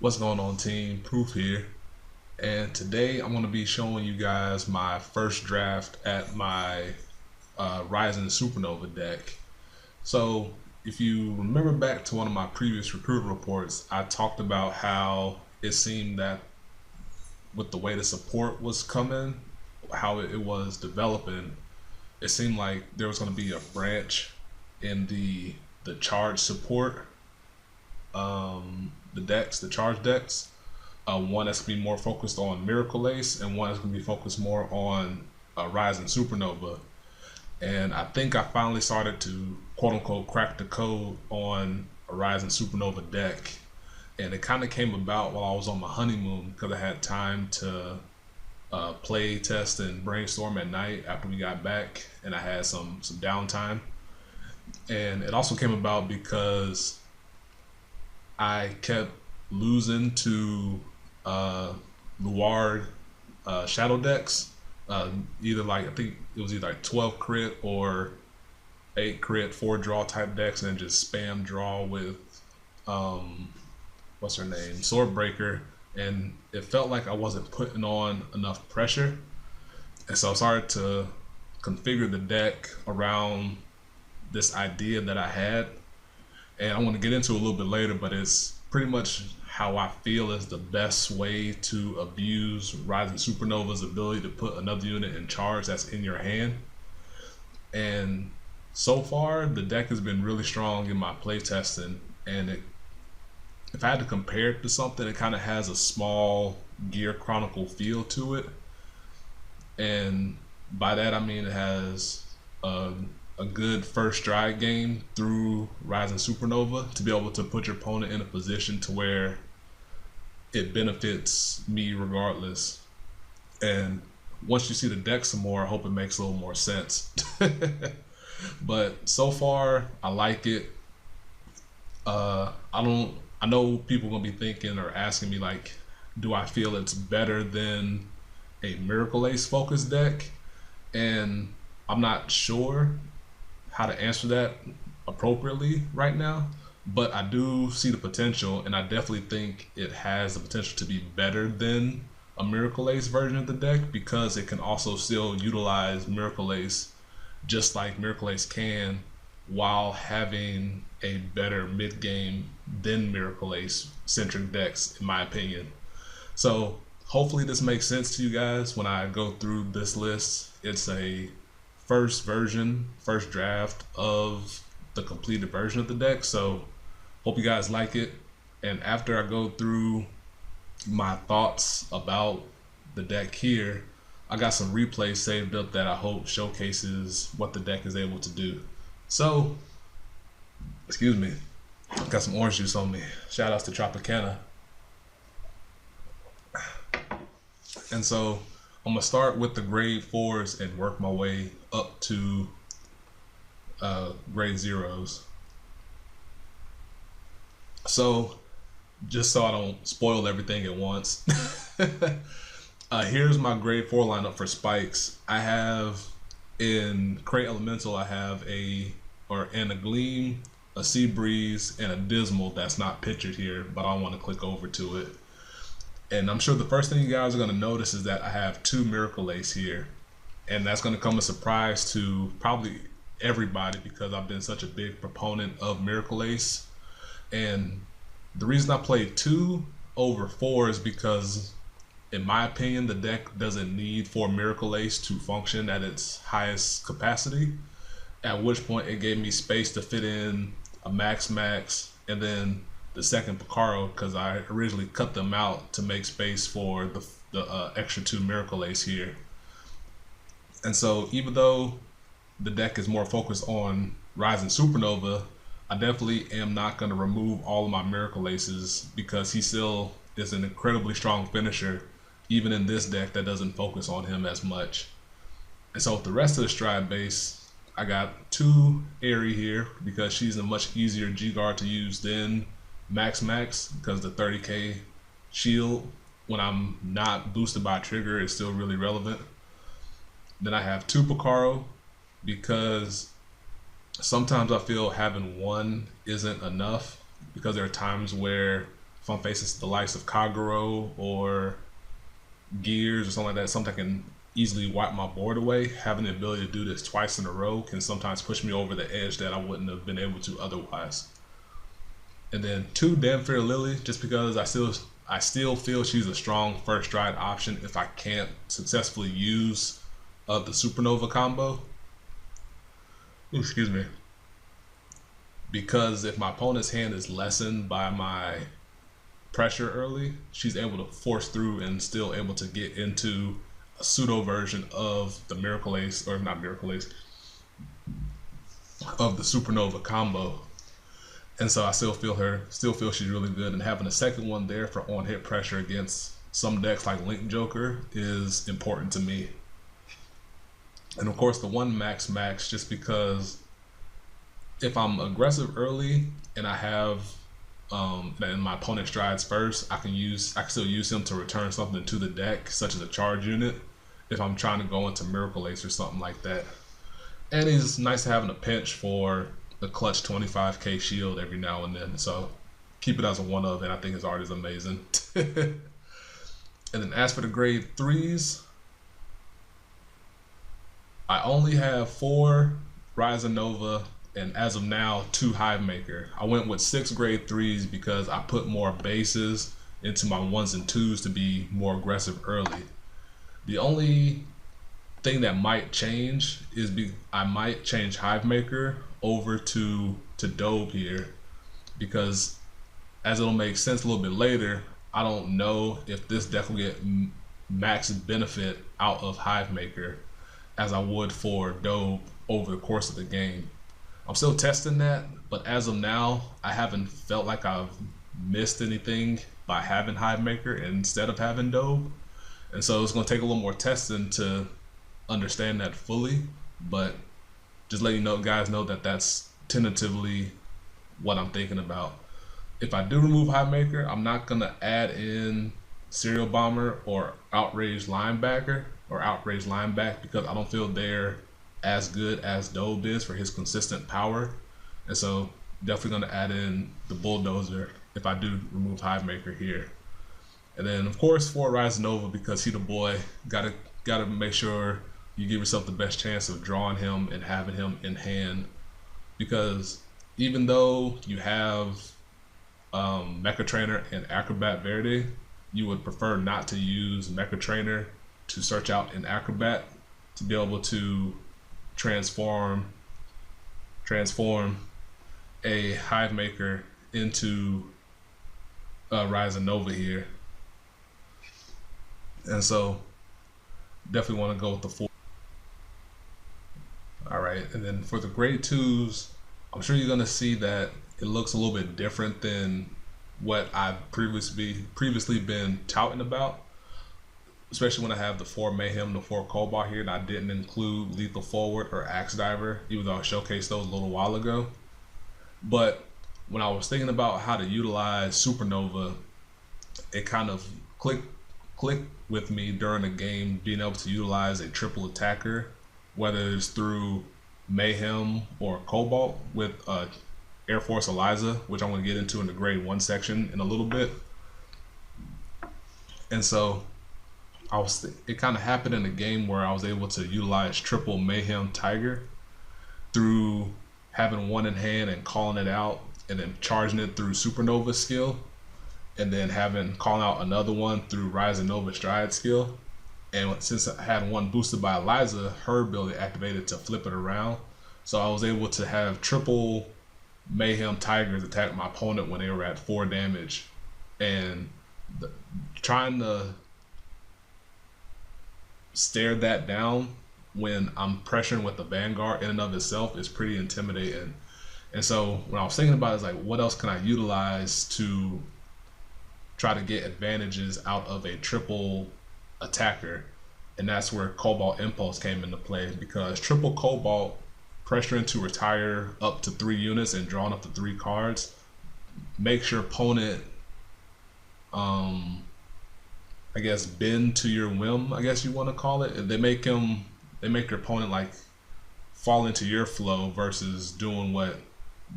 What's going on, team? Proof here, and today I'm going to be showing you guys my first draft at my Rising Supernova deck. So if you remember back to one of my previous recruit reports, I talked about how it seemed that with the way the support was coming, how it was developing, it seemed like there was going to be a branch in the charge support, the charge decks. One that's gonna be more focused on Miracle Ace, and one that's gonna be focused more on Rising Supernova. And I think I finally started to quote unquote crack the code on a Rising Supernova deck, and it kind of came about while I was on my honeymoon because I had time to play, test, and brainstorm at night after we got back, and I had some downtime. And it also came about because I kept losing to Luard shadow decks. Either like, I think it was either like 12 crit or 8 crit 4 draw type decks, and just spam draw with what's her name, Swordbreaker, and it felt like I wasn't putting on enough pressure, and so I started to configure the deck around this idea that I had, and I want to get into it a little bit later, but it's pretty much how I feel is the best way to abuse Rising Supernova's ability to put another unit in charge that's in your hand. And so far, the deck has been really strong in my playtesting, and if I had to compare it to something, it kind of has a small Gear Chronicle feel to it. And by that I mean it has a good first stride game through Rising Supernova to be able to put your opponent in a position to where it benefits me regardless. And once you see the deck some more, I hope it makes a little more sense. But so far, I like it. I know people are gonna be thinking or asking me like, do I feel it's better than a Miracle Ace focused deck? And I'm not sure how to answer that appropriately right now, but I do see the potential, and I definitely think it has the potential to be better than a Miracle Ace version of the deck, because it can also still utilize Miracle Ace just like Miracle Ace can, while having a better mid game than Miracle Ace centric decks, in my opinion. So hopefully this makes sense to you guys when I go through this list. It's a first draft of the completed version of the deck, so hope you guys like it. And after I go through my thoughts about the deck here, I got some replays saved up that I hope showcases what the deck is able to do. So, excuse me, got some orange juice on me. Shout outs to Tropicana. And so I'm gonna start with the grade 4s and work my way up to grade 0s. So just so I don't spoil everything at once, here's my grade 4 lineup for spikes. I have in Crate Elemental, I have an Agleam, a Sebreeze, and a Dizmel that's not pictured here, but I want to click over to it. And I'm sure the first thing you guys are going to notice is that I have 2 Miracle Ace here. And that's going to come as a surprise to probably everybody, because I've been such a big proponent of Miracle Ace. And the reason I play 2 over 4 is because, in my opinion, the deck doesn't need for Miracle Ace to function at its highest capacity, at which point it gave me space to fit in a Max and then the second Picaro, because I originally cut them out to make space for the extra 2 Miracle Ace here. And so even though the deck is more focused on Rising Supernova, I definitely am not going to remove all of my Miracle Aces, because he still is an incredibly strong finisher even in this deck that doesn't focus on him as much. And so with the rest of the stride base, I got 2 Aery here because she's a much easier G-Guard to use than Max, because the 30k shield when I'm not boosted by a trigger is still really relevant. Then I have 2 Picaro because sometimes I feel having 1 isn't enough, because there are times where if I'm facing the likes of Kagero or Gears or something like that, something that can easily wipe my board away, having the ability to do this twice in a row can sometimes push me over the edge that I wouldn't have been able to otherwise. And then 2 Dhampir Lily, just because I still feel she's a strong first stride option if I can't successfully use the Supernova combo. Ooh, excuse me. Because if my opponent's hand is lessened by my pressure early, she's able to force through and still able to get into a pseudo version of the Miracle Ace, or not Miracle Ace, of the Supernova combo. And so I still feel she's really good, and having a second one there for on hit pressure against some decks like Link Joker is important to me. And of course the 1 max just because if I'm aggressive early and I have and my opponent strides first, I can still use him to return something to the deck, such as a charge unit, if I'm trying to go into Miracle Ace or something like that. And he's nice to have in a pinch for the clutch 25k shield every now and then. So keep it as a one of, and I think his art is amazing. And then as for the grade 3s, I only have 4 Rise of Nova, and as of now 2 Hive Maker. I went with 6 grade 3s because I put more bases into my 1s and 2s to be more aggressive early. The only thing that might change is I might change Hive Maker over to Dobe here, because as it'll make sense a little bit later, I don't know if this deck will get max benefit out of Hive Maker as I would for Dobe over the course of the game. I'm still testing that, but as of now, I haven't felt like I've missed anything by having Hive Maker instead of having Dobe. And so it's going to take a little more testing to understand that fully, but just let you know, guys, know that that's tentatively what I'm thinking about. If I do remove Hive Maker, I'm not going to add in Serial Bomber or Outraged Linebacker or Outraged Lineback, because I don't feel they're as good as Dobe is for his consistent power. And so definitely going to add in the Bulldozer if I do remove Hive Maker here. And then of course 4 Rise Nova, because he the boy. Gotta make sure you give yourself the best chance of drawing him and having him in hand, because even though you have Mecha Trainer and Acrobat Verdi, you would prefer not to use Mecha Trainer to search out an Acrobat to be able to transform a Hive Maker into Rise of Nova here. And so definitely want to go with the 4. Alright, and then for the grade 2s, I'm sure you're going to see that it looks a little bit different than what I've previously been touting about, especially when I have the 4 Mayhem, the 4 Cobalt here, and I didn't include Lethal Forward or Axe Diver, even though I showcased those a little while ago. But when I was thinking about how to utilize Supernova, it kind of clicked with me during the game, being able to utilize a triple attacker, whether it's through Mayhem or Cobalt with Airforce Eliza, which I'm going to get into in the grade 1 section in a little bit. And so it kind of happened in a game where I was able to utilize triple Mayhem Tiger through having one in hand and calling it out, and then charging it through Supernova skill, and then calling out another one through Rise of Nova Stride skill. And since I had one boosted by Eliza, her ability activated to flip it around. So I was able to have triple Mayhem Tigers attack my opponent when they were at 4 damage. And trying to stare that down when I'm pressuring with the Vanguard in and of itself is pretty intimidating. And so when I was thinking about it, it's like, what else can I utilize to try to get advantages out of a triple attacker? And that's where Cobalt Impulse came into play, because triple Cobalt, pressuring to retire up to 3 units and drawing up to 3 cards, makes your opponent I guess bend to your whim, I guess you want to call it. They make your opponent like fall into your flow versus doing what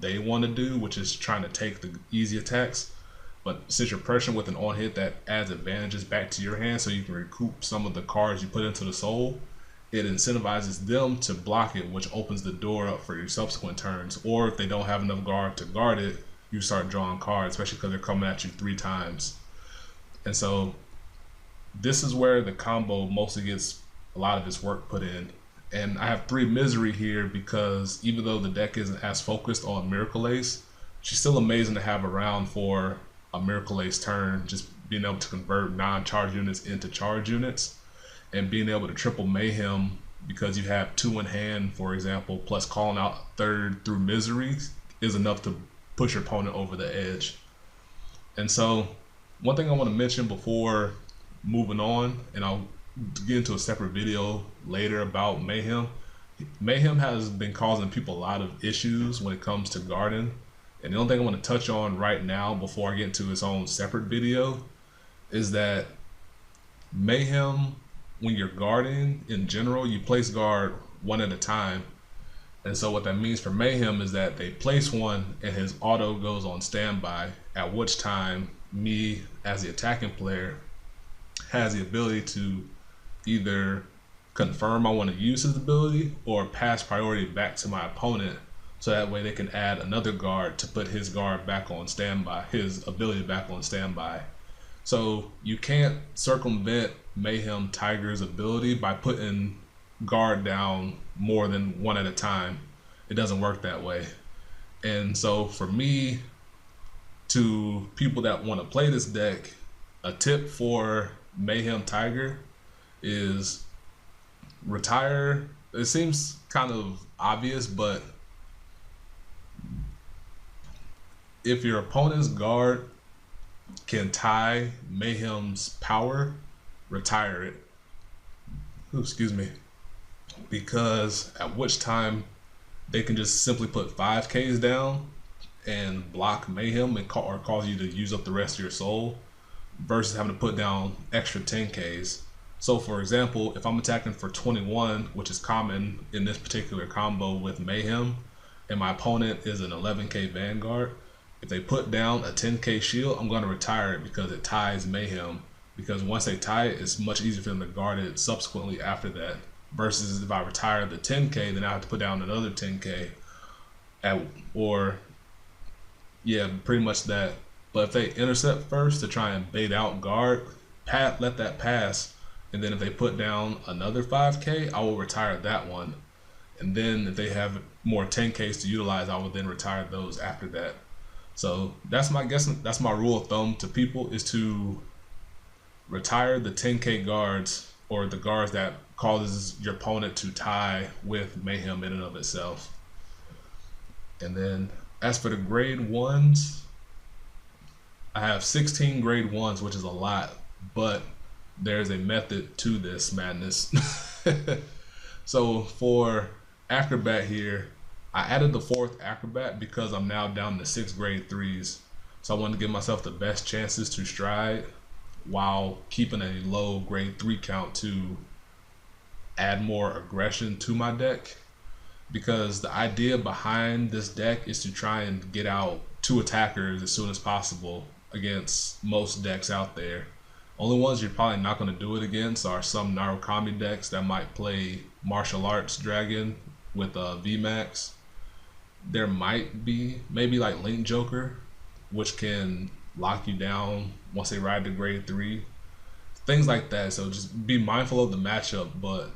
they want to do, which is trying to take the easy attacks. but since you're pressuring with an on hit, that adds advantages back to your hand, so you can recoup some of the cards you put into the soul. It incentivizes them to block it, which opens the door up for your subsequent turns. Or if they don't have enough guard to guard it, you start drawing cards, especially because they're coming at you 3 times. And so this is where the combo mostly gets a lot of its work put in. And I have 3 Misery here because even though the deck isn't as focused on Miracle Ace, she's still amazing to have around for a Miracle Ace turn, just being able to convert non-charge units into charge units, and being able to triple Mayhem because you have 2 in hand, for example, plus calling out 3rd through Miseries is enough to push your opponent over the edge. And so one thing I want to mention before moving on, and I'll get into a separate video later about Mayhem. Mayhem has been causing people a lot of issues when it comes to guarding. And the only thing I want to touch on right now before I get into its own separate video is that Mayhem, when you're guarding in general, you place guard 1 at a time. And so what that means for Mayhem is that they place 1 and his auto goes on standby, at which time me as the attacking player has the ability to either confirm I want to use his ability or pass priority back to my opponent, so that way they can add another guard to put his guard back on standby, his ability back on standby. So you can't circumvent Mayhem Tiger's ability by putting guard down more than 1 at a time. It doesn't work that way. And so for me, to people that want to play this deck, a tip for Mayhem Tiger is retire. It seems kind of obvious, but if your opponent's guard can tie Mayhem's power, retire it. Ooh, excuse me. Because at which time they can just simply put 5Ks down and block Mayhem and or cause you to use up the rest of your soul, versus having to put down extra 10Ks. So for example, if I'm attacking for 21, which is common in this particular combo with Mayhem, and my opponent is an 11K Vanguard, if they put down a 10K shield, I'm going to retire it because it ties Mayhem. Because once they tie it, it's much easier for them to guard it subsequently after that. Versus if I retire the 10K, then I have to put down another 10K. Yeah, pretty much that. But if they intercept first to try and bait out guard, let that pass. And then if they put down another 5K, I will retire that one. And then if they have more 10Ks to utilize, I will then retire those after that. So that's my rule of thumb to people, is to retire the 10K guards, or the guards that causes your opponent to tie with Mayhem in and of itself. And then as for the grade 1s, I have 16 grade 1s, which is a lot, but there's a method to this madness. So for Acrobat here, I added the 4th Acrobat because I'm now down to 6 grade 3s. So I wanted to give myself the best chances to stride while keeping a low grade 3 count to add more aggression to my deck. Because the idea behind this deck is to try and get out 2 attackers as soon as possible against most decks out there. Only ones you're probably not going to do it against are some Narukami decks that might play Martial Arts Dragon with VMAX. There might be maybe like Link Joker, which can lock you down once they ride to grade 3. Things like that. So just be mindful of the matchup, but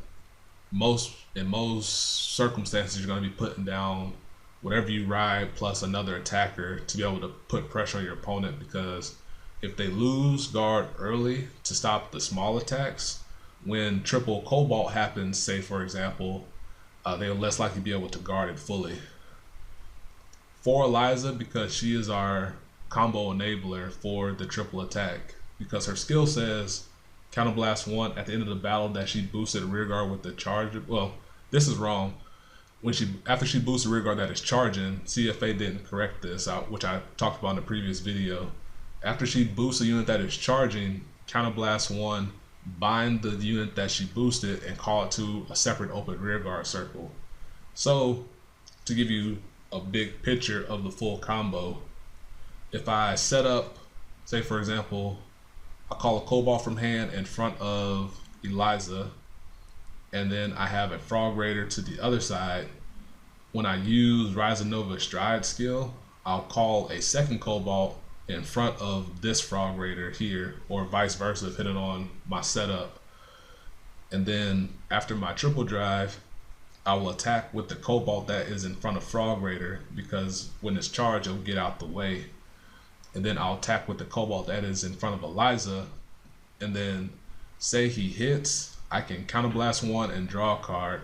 in most circumstances you're going to be putting down whatever you ride plus another attacker to be able to put pressure on your opponent, because if they lose guard early to stop the small attacks, when triple Cobalt happens, say for example, they're less likely to be able to guard it fully. For Eliza, because she is our combo enabler for the triple attack, because her skill says counterblast 1 at the end of the battle that she boosted rear guard with the charge. Well, this is wrong. After she boosts the rear guard that is charging, CFA didn't correct this, which I talked about in the previous video. After she boosts a unit that is charging, counterblast 1, bind the unit that she boosted, and call it to a separate open rear guard circle. So to give you a big picture of the full combo, if I set up say for example, I call a Cobalt from hand in front of Eliza, and then I have a Frog Raider to the other side. When I use Rise of Nova Stride skill, I'll call a second Cobalt in front of this Frog Raider here, or vice versa, depending on my setup. And then after my triple drive, I will attack with the Cobalt that is in front of Frog Raider, because when it's charged, it'll get out the way. And then I'll attack with the Cobalt that is in front of Eliza, and then say he hits, I can counterblast one and draw a card,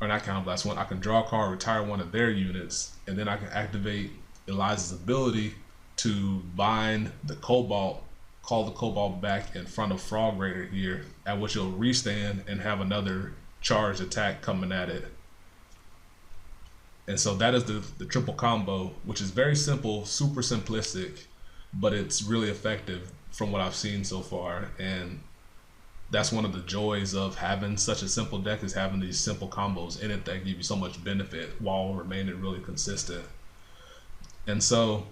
or not counterblast one, I can draw a card, retire one of their units, and then I can activate Eliza's ability to bind the Cobalt, call the Cobalt back in front of Frog Raider here, at which it'll restand and have another charged attack coming at it. And so that is the triple combo, which is very simple, super simplistic, but it's really effective from what I've seen so far. And that's one of the joys of having such a simple deck, is having these simple combos in it that give you so much benefit while remaining really consistent. And so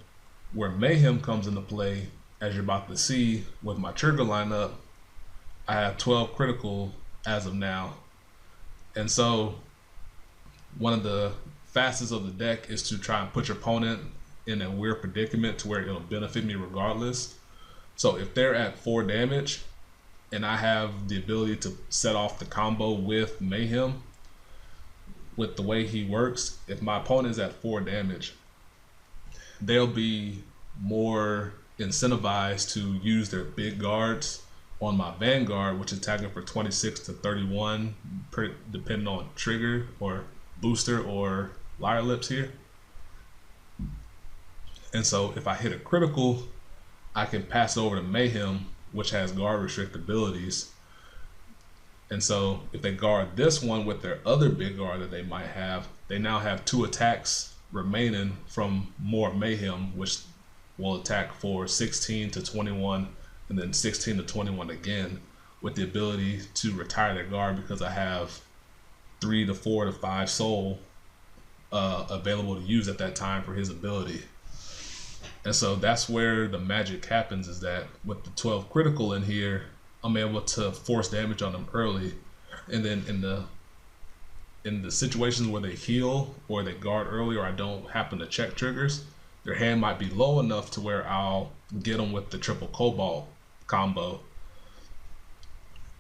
where Mayhem comes into play, as you're about to see with my trigger lineup, I have 12 critical as of now. And so one of the fastest of the deck is to try and put your opponent in a weird predicament to where it'll benefit me regardless. So if they're at 4 damage and I have the ability to set off the combo with Mayhem, with the way he works, if my opponent is at 4 damage, they'll be more incentivized to use their big guards on my Vanguard, which is tagging for 26 to 31, depending on trigger or booster or Lyre Lips here. And so if I hit a critical, I can pass it over to Mayhem, which has guard restrict abilities. And so if they guard this one with their other big guard that they might have, they now have 2 attacks remaining from more Mayhem, which will attack for 16 to 21 and then 16 to 21 again, with the ability to retire their guard because I have 3 to 4 to 5 soul available to use at that time for his ability. And so that's where the magic happens, is that with the 12 critical in here, I'm able to force damage on them early. And then in the situations where they heal or they guard early, or I don't happen to check triggers, their hand might be low enough to where I'll get them with the triple Cobalt combo.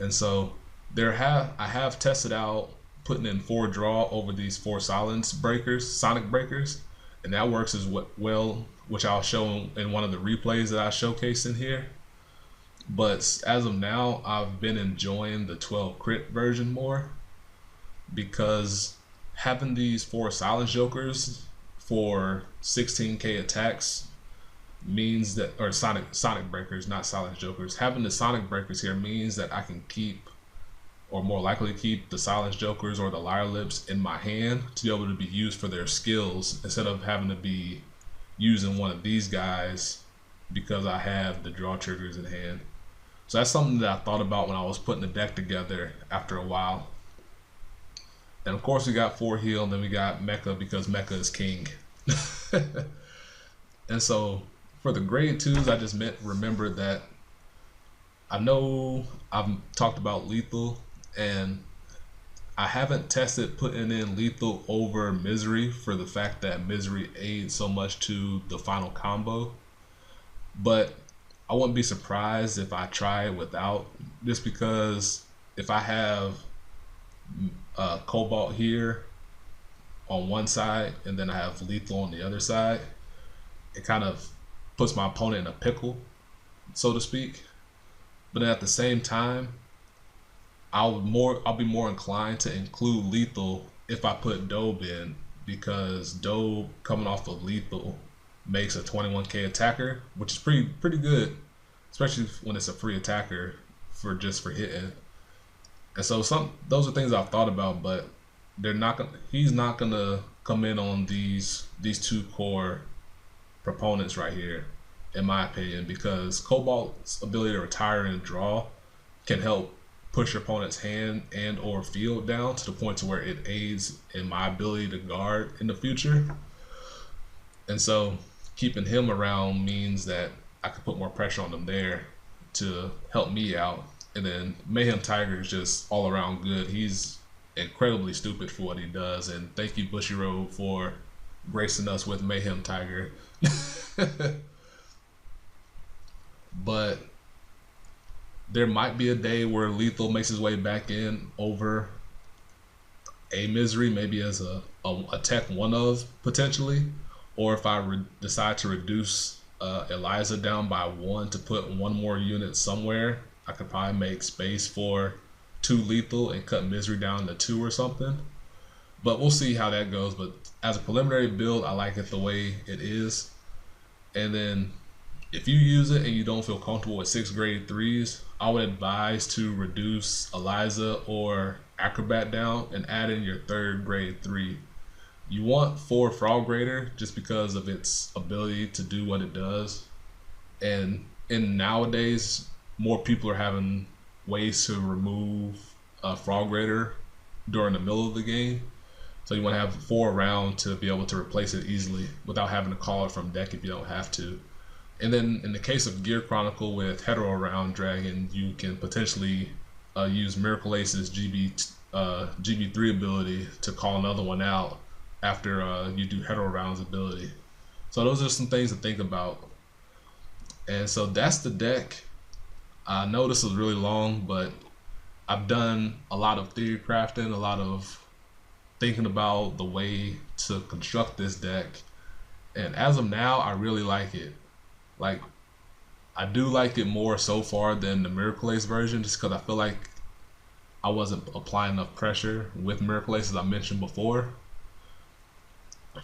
And so I have tested out putting in 4 draw over these 4 sonic breakers, and that works as well, which I'll show in one of the replays that I showcase in here. But as of now, I've been enjoying the 12 crit version more, because having these 4 silence jokers for 16k attacks means that, or sonic breakers, not silence jokers, having the sonic breakers here means that I can keep, or more likely keep, the silence jokers or the Lyre Lips in my hand to be able to be used for their skills, instead of having to be using one of these guys because I have the draw triggers in hand. So that's something that I thought about when I was putting the deck together after a while. And of course we got 4 heal, and then we got Mecha, because Mecha is king. And so for the grade 2s, I just remembered that I know I've talked about lethal, and I haven't tested putting in lethal over misery for the fact that misery aids so much to the final combo. But I wouldn't be surprised if I try it without, just because if I have Cobalt here on one side and then I have lethal on the other side, it kind of puts my opponent in a pickle, so to speak. But then at the same time, I'll be more inclined to include lethal if I put Dobe in, because Dobe coming off of lethal makes a 21k attacker, which is pretty good, especially when it's a free attacker for hitting. And so those are things I've thought about, but he's not gonna come in on these 2 core proponents right here, in my opinion, because Cobalt's ability to retire and draw can help push your opponent's hand and or field down to the point to where it aids in my ability to guard in the future. And so keeping him around means that I could put more pressure on them there to help me out. And then Mayhem Tiger is just all around good. He's incredibly stupid for what he does. And thank you, Bushiroad, for gracing us with Mayhem Tiger. But there might be a day where Lethal makes his way back in over a Misery, maybe as a tech one of potentially, or if I decide to reduce Eliza down by 1 to put 1 more unit somewhere, I could probably make space for 2 Lethal and cut Misery down to 2 or something. But we'll see how that goes. But as a preliminary build, I like it the way it is. And then if you use it and you don't feel comfortable with 6 grade 3s, I would advise to reduce Eliza or Acrobat down and add in your 3rd grade 3. You want 4 Frog Grader just because of its ability to do what it does. And in nowadays, more people are having ways to remove a Frog Grader during the middle of the game. So you want to have 4 around to be able to replace it easily without having to call it from deck if you don't have to. And then in the case of Gear Chronicle with Hetero Round Dragon, you can potentially use Miracle Ace's GB3 ability to call another one out after you do Hetero Round's ability. So those are some things to think about. And so that's the deck. I know this was really long, but I've done a lot of theory crafting, a lot of thinking about the way to construct this deck. And as of now, I really like it. Like, I do like it more so far than the Miracle Ace version, just because I feel like I wasn't applying enough pressure with Miracle Ace, as I mentioned before.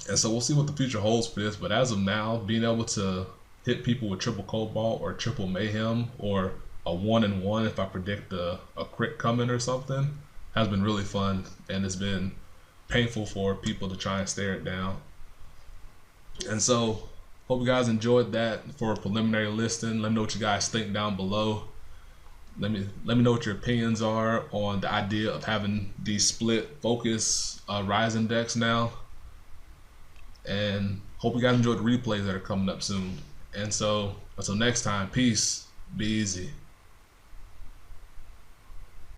And so we'll see what the future holds for this. But as of now, being able to hit people with triple Cobalt or triple Mayhem or a 1-in-1 if I predict a crit coming or something has been really fun. And it's been painful for people to try and stare it down. And so hope you guys enjoyed that for a preliminary listing. Let me know what you guys think down below. Let me know what your opinions are on the idea of having these split focus Ryzen decks now. And hope you guys enjoyed the replays that are coming up soon. And so until next time, peace, be easy.